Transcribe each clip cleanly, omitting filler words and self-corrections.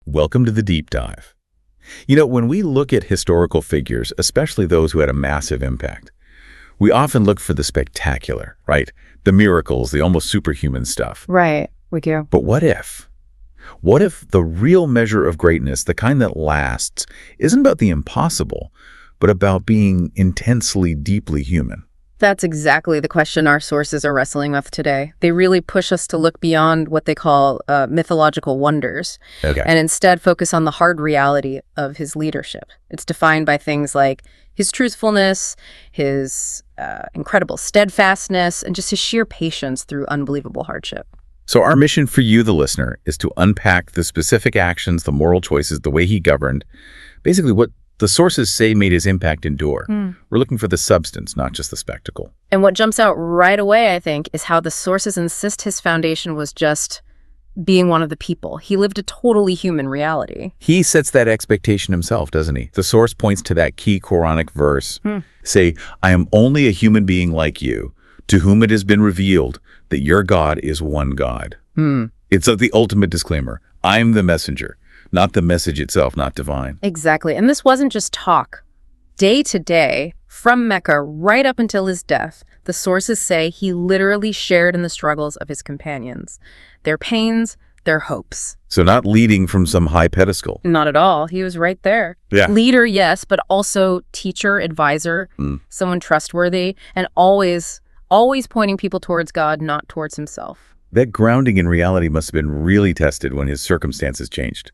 Welcome to the deep dive. When we look at historical figures, especially those who had a massive impact, we often look for the spectacular, right? The miracles, the almost superhuman stuff. Right, we do. But what if? What if the real measure of greatness, the kind that lasts, isn't about the impossible, but about being intensely, deeply human? That's exactly the question our sources are wrestling with today. They really push us to look beyond what they call mythological wonders, and instead focus on the hard reality of his leadership. It's defined by things like his truthfulness, his incredible steadfastness, and just his sheer patience through unbelievable hardship. So our mission for you, the listener, is to unpack the specific actions, the moral choices, the way he governed, basically what the sources say made his impact endure. We're looking for the substance, not just the spectacle. And what jumps out right away, I think, is how the sources insist his foundation was just being one of the people. He lived a totally human reality. He sets that expectation himself, doesn't he? The source points to that key Quranic verse. Say, I am only a human being like you, to whom it has been revealed that your God is one God. It's the ultimate disclaimer. I'm the messenger, not the message itself, not divine. Exactly. And this wasn't just talk. Day to day, from Mecca right up until his death, the sources say he literally shared in the struggles of his companions, their pains, their hopes. So not leading from some high pedestal. Not at all. He was right there. Yeah. Leader, yes, but also teacher, advisor, someone trustworthy, and always pointing people towards God, not towards himself. That grounding in reality must have been really tested when his circumstances changed.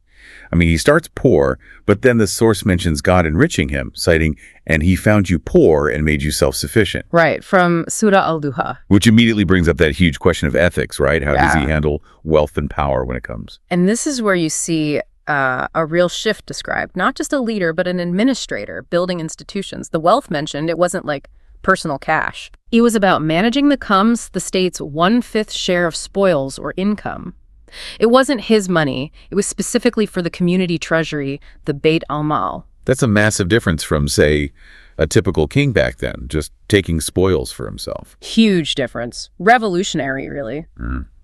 I mean, he starts poor, but then the source mentions God enriching him, citing, and he found you poor and made you self-sufficient. Right, from Surah Al-Duha. Which immediately brings up that huge question of ethics, right? How does he handle wealth and power when it comes? And this is where you see a real shift described. Not just a leader, but an administrator, building institutions. The wealth mentioned, it wasn't like personal cash. It was about managing the state's 1/5 share of spoils or income. It wasn't his money. It was specifically for the community treasury, the Beit al-Mal. That's a massive difference from, say, a typical king back then, just taking spoils for himself. Huge difference. Revolutionary, really.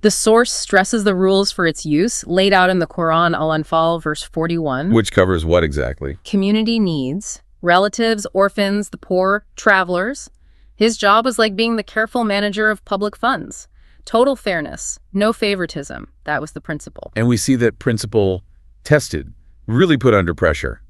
The source stresses the rules for its use, laid out in the Quran Al-Anfal, verse 41. Which covers what exactly? Community needs, relatives, orphans, the poor, travelers. His job was like being the careful manager of public funds. Total fairness, no favoritism. That was the principle. And we see that principle tested, really put under pressure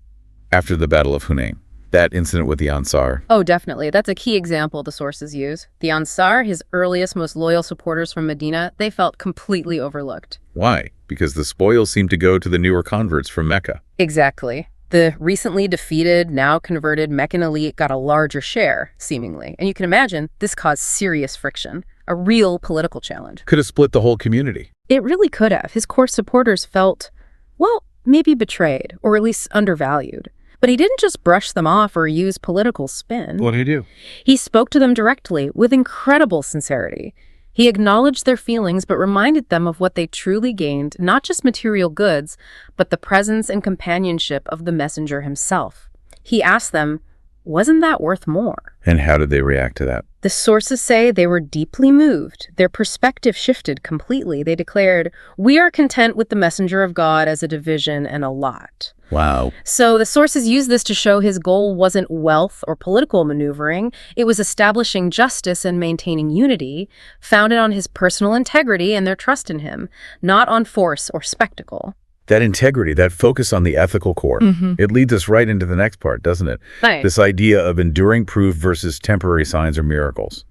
after the Battle of Hunain, that incident with the Ansar. Oh, definitely. That's a key example the sources use. The Ansar, his earliest, most loyal supporters from Medina, they felt completely overlooked. Why? Because the spoils seemed to go to the newer converts from Mecca. Exactly. The recently defeated, now converted Meccan elite got a larger share, seemingly. And you can imagine this caused serious friction. A real political challenge. Could have split the whole community. It really could have. His core supporters felt, well, maybe betrayed, or at least undervalued. But he didn't just brush them off or use political spin. What did he do? He spoke to them directly with incredible sincerity. He acknowledged their feelings, but reminded them of what they truly gained, not just material goods, but the presence and companionship of the messenger himself. He asked them, wasn't that worth more? And how did they react to that? The sources say they were deeply moved. Their perspective shifted completely. They declared, we are content with the messenger of God as a division and a lot. Wow. So the sources use this to show his goal wasn't wealth or political maneuvering. It was establishing justice and maintaining unity, founded on his personal integrity and their trust in him, not on force or spectacle. That integrity, that focus on the ethical core, it leads us right into the next part, doesn't it? Right. This idea of enduring proof versus temporary signs or miracles.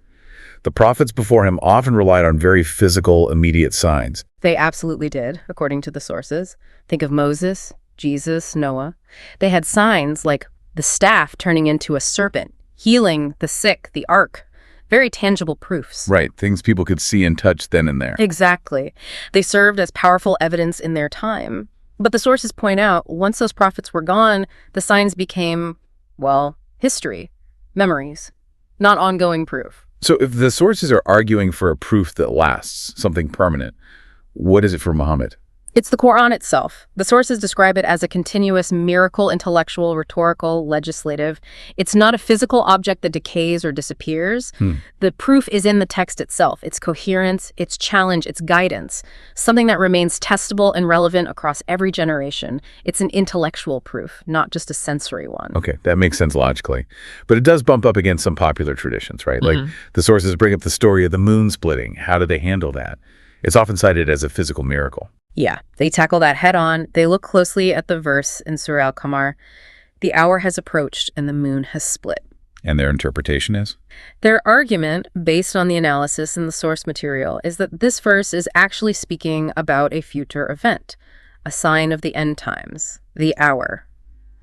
The prophets before him often relied on very physical, immediate signs. They absolutely did, according to the sources. Think of Moses, Jesus, Noah. They had signs like the staff turning into a serpent, healing the sick, the ark. Very tangible proofs. Right, things people could see and touch then and there. Exactly. They served as powerful evidence in their time. But the sources point out, once those prophets were gone, the signs became, well, history, memories, not ongoing proof. So if the sources are arguing for a proof that lasts, something permanent, what is it for Muhammad? It's the Quran itself. The sources describe it as a continuous miracle, intellectual, rhetorical, legislative. It's not a physical object that decays or disappears. The proof is in the text itself, its coherence, its challenge, its guidance, something that remains testable and relevant across every generation. It's an intellectual proof, not just a sensory one. Okay, that makes sense logically. But it does bump up against some popular traditions, right? Like the sources bring up the story of the moon splitting. How do they handle that? It's often cited as a physical miracle. Yeah, they tackle that head on. They look closely at the verse in Surah Al-Qamar. The hour has approached and the moon has split. And their interpretation is? Their argument, based on the analysis in the source material, is that this verse is actually speaking about a future event, a sign of the end times, the hour,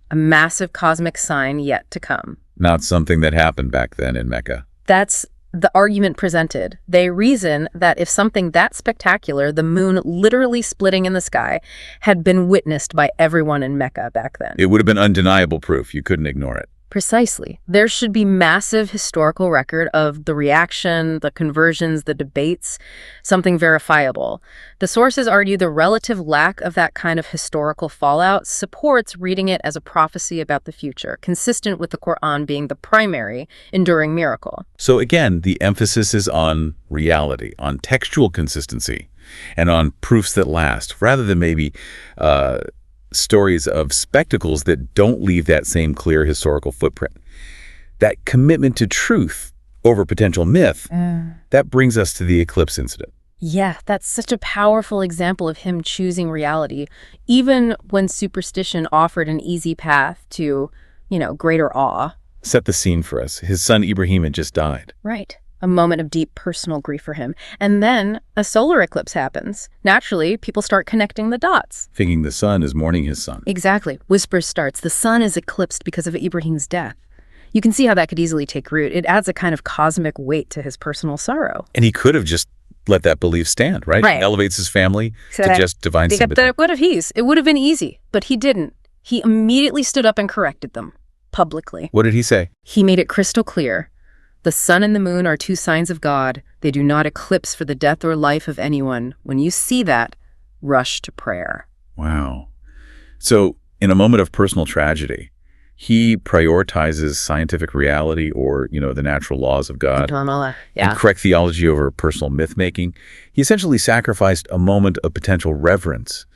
a massive cosmic sign yet to come. Not something that happened back then in Mecca. That's the argument presented. They reason that if something that spectacular, the moon literally splitting in the sky, had been witnessed by everyone in Mecca back then. It would have been undeniable proof. You couldn't ignore it. Precisely. There should be massive historical record of the reaction, the conversions, the debates, something verifiable. The sources argue the relative lack of that kind of historical fallout supports reading it as a prophecy about the future, consistent with the Quran being the primary, enduring miracle. So again, the emphasis is on reality, on textual consistency, and on proofs that last, rather than maybe stories of spectacles that don't leave that same clear historical footprint. That commitment to truth over potential myth, that brings us to the eclipse incident. Yeah, that's such a powerful example of him choosing reality, even when superstition offered an easy path to, greater awe. Set the scene for us. His son Ibrahim had just died. Right. A moment of deep personal grief for him. And then a solar eclipse happens. Naturally, people start connecting the dots. Thinking the sun is mourning his son. Exactly. Whispers starts. The sun is eclipsed because of Ibrahim's death. You can see how that could easily take root. It adds a kind of cosmic weight to his personal sorrow. And he could have just let that belief stand, right? Right. He elevates his family to just divine sympathy. It would have been easy, but he didn't. He immediately stood up and corrected them, publicly. What did he say? He made it crystal clear. The sun and the moon are two signs of God. They do not eclipse for the death or life of anyone. When you see that, rush to prayer. Wow. So in a moment of personal tragedy, he prioritizes scientific reality or, the natural laws of God and correct theology over personal myth-making. He essentially sacrificed a moment of potential reverence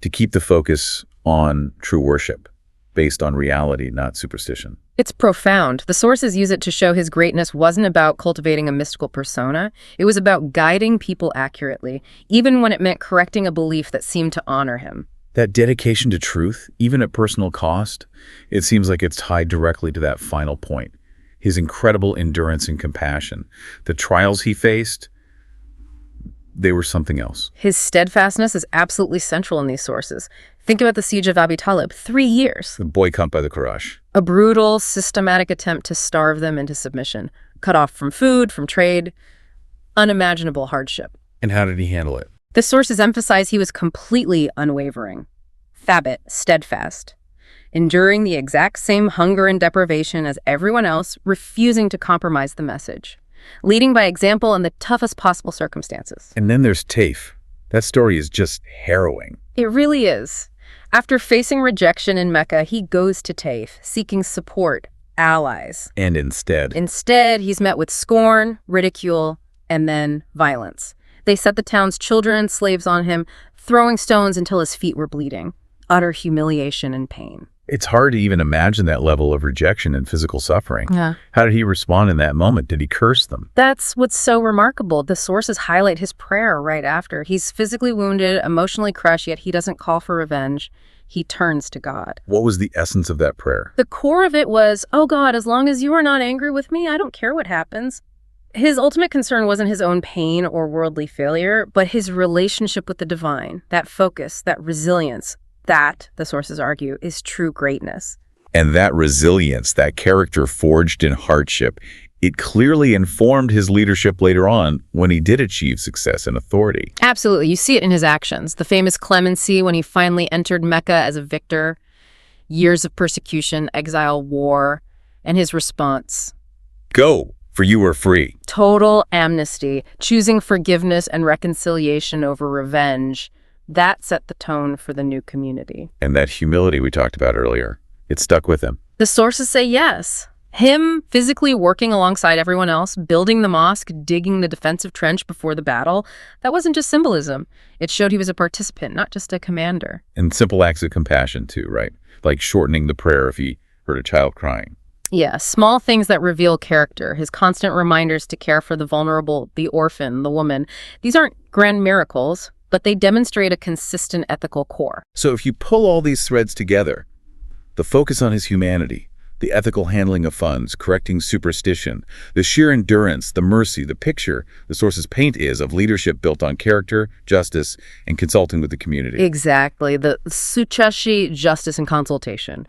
to keep the focus on true worship based on reality, not superstition. It's profound. The sources use it to show his greatness wasn't about cultivating a mystical persona. It was about guiding people accurately, even when it meant correcting a belief that seemed to honor him. That dedication to truth, even at personal cost, it seems like it's tied directly to that final point. His incredible endurance and compassion. The trials he faced, they were something else. His steadfastness is absolutely central in these sources. Think about the siege of Abi Talib, 3 years. The boycott by the Quraysh. A brutal, systematic attempt to starve them into submission. Cut off from food, from trade. Unimaginable hardship. And how did he handle it? The sources emphasize he was completely unwavering. Thabit, steadfast. Enduring the exact same hunger and deprivation as everyone else, refusing to compromise the message. Leading by example in the toughest possible circumstances. And then there's Taif. That story is just harrowing. It really is. After facing rejection in Mecca, he goes to Taif, seeking support, allies. And instead, he's met with scorn, ridicule, and then violence. They set the town's children and slaves on him, throwing stones until his feet were bleeding. Utter humiliation and pain. It's hard to even imagine that level of rejection and physical suffering. Yeah. How did he respond in that moment? Did he curse them? That's what's so remarkable. The sources highlight his prayer right after. He's physically wounded, emotionally crushed, yet he doesn't call for revenge. He turns to God. What was the essence of that prayer? The core of it was, oh God, as long as you are not angry with me, I don't care what happens. His ultimate concern wasn't his own pain or worldly failure, but his relationship with the divine, that focus, that resilience. That, the sources argue, is true greatness. And that resilience, that character forged in hardship, it clearly informed his leadership later on when he did achieve success and authority. Absolutely. You see it in his actions. The famous clemency when he finally entered Mecca as a victor, years of persecution, exile, war, and his response. Go, for you are free. Total amnesty, choosing forgiveness and reconciliation over revenge, That set the tone for the new community. And that humility we talked about earlier, it stuck with him. The sources say yes. Him physically working alongside everyone else, building the mosque, digging the defensive trench before the battle, that wasn't just symbolism. It showed he was a participant, not just a commander. And simple acts of compassion too, right? Like shortening the prayer if he heard a child crying. Yeah, small things that reveal character, his constant reminders to care for the vulnerable, the orphan, the woman. These aren't grand miracles, but they demonstrate a consistent ethical core. So if you pull all these threads together, the focus on his humanity, the ethical handling of funds, correcting superstition, the sheer endurance, the mercy, the picture the sources paint is of leadership built on character, justice, and consulting with the community. Exactly. The suchashi, justice and consultation.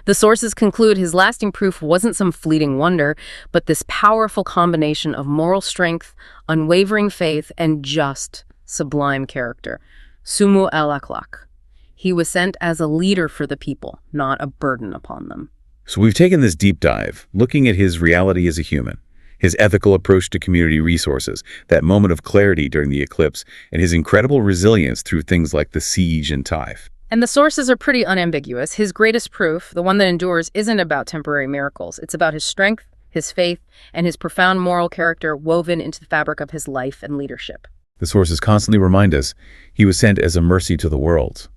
The sources conclude his lasting proof wasn't some fleeting wonder, but this powerful combination of moral strength, unwavering faith, and just sublime character. Sumu al-akhlaq. He was sent as a leader for the people, not a burden upon them. So we've taken this deep dive, looking at his reality as a human, his ethical approach to community resources, that moment of clarity during the eclipse, and his incredible resilience through things like the siege in Taif. And the sources are pretty unambiguous. His greatest proof, the one that endures, isn't about temporary miracles. It's about his strength, his faith, and his profound moral character woven into the fabric of his life and leadership. The sources constantly remind us he was sent as a mercy to the world.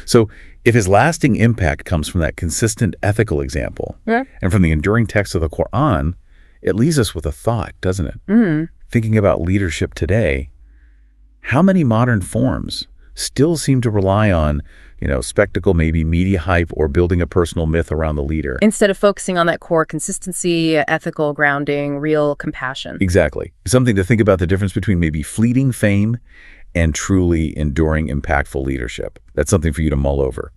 So if his lasting impact comes from that consistent ethical example and from the enduring text of the Qur'an, it leaves us with a thought, doesn't it? Thinking about leadership today, how many modern forms still seem to rely on, spectacle, maybe media hype, or building a personal myth around the leader? Instead of focusing on that core consistency, ethical grounding, real compassion. Exactly. Something to think about, the difference between maybe fleeting fame and truly enduring, impactful leadership. That's something for you to mull over.